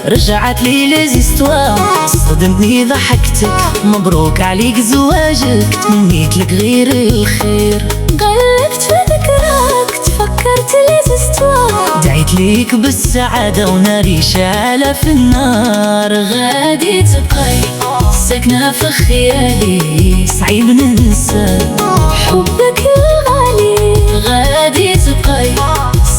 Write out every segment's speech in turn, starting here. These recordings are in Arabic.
رجعت لي ليزيستوار، صدمتني ضحكتك، مبروك عليك زواجك، تمنيت لك غير الخير. قلبت في ذكراك تفكرت ليزيستوار، دعيت ليك بالسعادة وناري شعلة في النار. غادي تبقي ساكنة في خيالي، صعيب ننسى حبك الغالي. غادي تبقي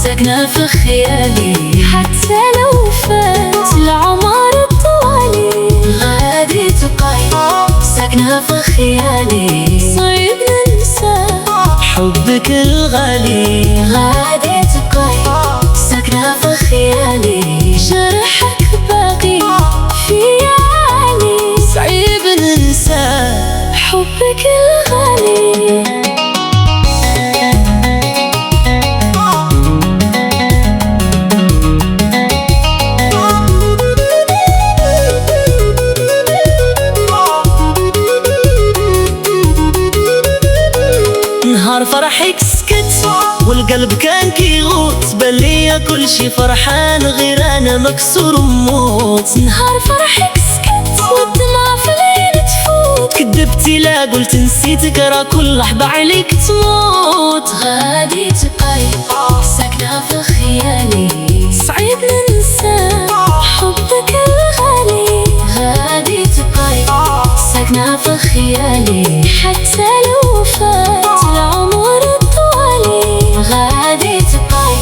ساكنة في خيالي، حتى لو فات العمر الطوالي. غادي تبقي ساكنة في خيالي، صعيب ننسى حبك الغالي. غادي تبقي ساكنة في خيالي، جرحك باقي في عالي. صعيب ننسى حبك الغالي. نهار فرحك سكت والقلب كان كيغوت، بان ليا كل شي فرحان غير انا مكسور وموت. نهار فرحك سكت والدمعة في العين تفوت، كدبتي لا قلت نسيتك، راه كل لحظة عليك تموت. غادي تبقي ساكنة في خيالي، صعيب ننسى حبك الغالي. غادي تبقي ساكنة في خيالي، حتى لو فات العمر الطوالي. غادي تبقي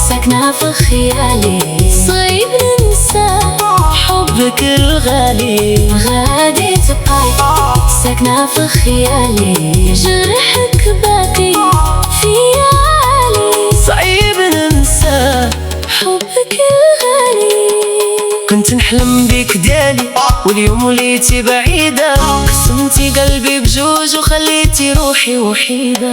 ساكنة في خيالي، صعيب ننسى حبك الغالي. غادي تبقي ساكنة في خيالي، جرحك باقي في عالي. صعيب ننسى حبك الغالي. كنت نحلم بيك ديالي واليوم وليتي بعيدة، قسمتي قلبي بجوج وخليتي روحي وحيدة.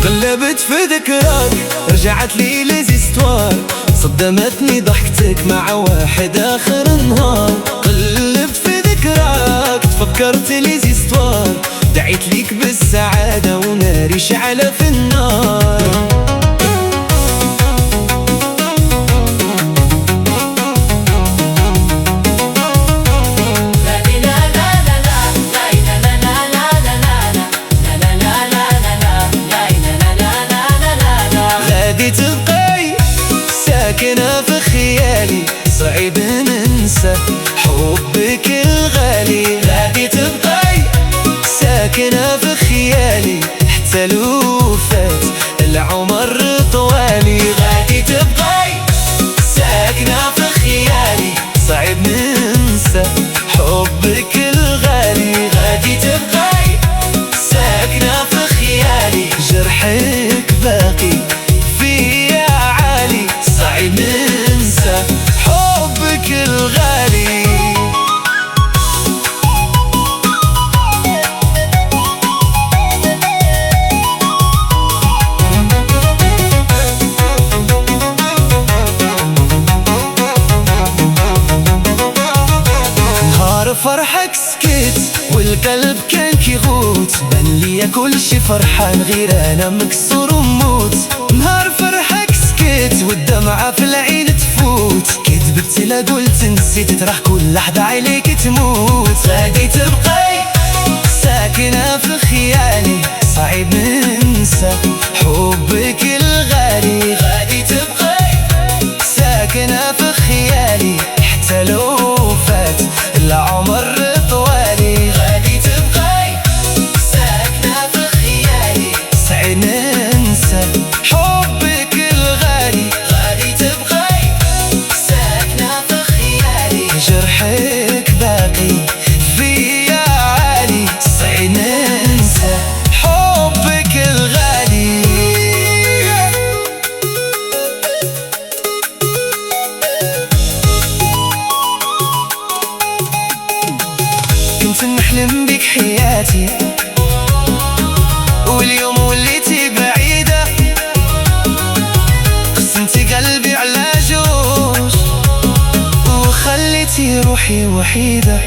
قلبت في ذكراك رجعت لي ليزيستوار، صدمتني ضحكتك مع واحد آخر النهار. قلبت في ذكراك تفكرت ليزيستوار، دعيت ليك بالسعادة وناري شعلة في النار. غادي تبقي ساكنة في خيالي، صعيب ننسى حبك الغالي. غادي تبقي ساكنة في خيالي، حتى لو فات العمر طوالي. غادي تبقي ساكنة في خيالي، صعيب ننسى حبك الغالي. غادي تبقي ساكنة في خيالي، جرحك باقي في عالي. صعيب ننسى حبك الغالي. نهار فرحك سكت والقلب كان كيغوت، بان ليا كل شي فرحان غير انا مكسور وموت. نهار فرحك سكت والدمعة في العين تفوت، كذبت لا قلت نسيت تراه كل لحظة عليك تموت. غادي تبقاي ساكنة في خيالي، صعيب ننسى حبك الغالي. غادي تبقاي ساكنة في خيالي حتى لو فات العمر طوالي. غادي تبقاي ساكنة في خيالي، صعيب ننسى حبك الغالي. غادي تبقاي ساكنة في خيالي، جرحك باقي فيا عالي، صعيب ننسى حبك الغالي. كنت نحلم بك حياتي واليوم وليتي بعيدة، قسمتي قلبي على جوج وخليتي روحي وحيدة.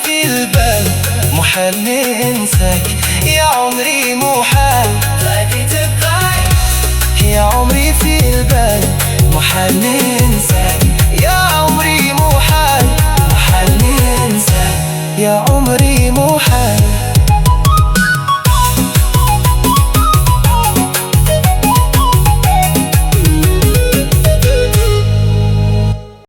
في البال محال ننساك يا عمري محال. غادي تبقاي يا عمري في البال محال ننساك يا عمري محال، محال ننساك يا عمري محال.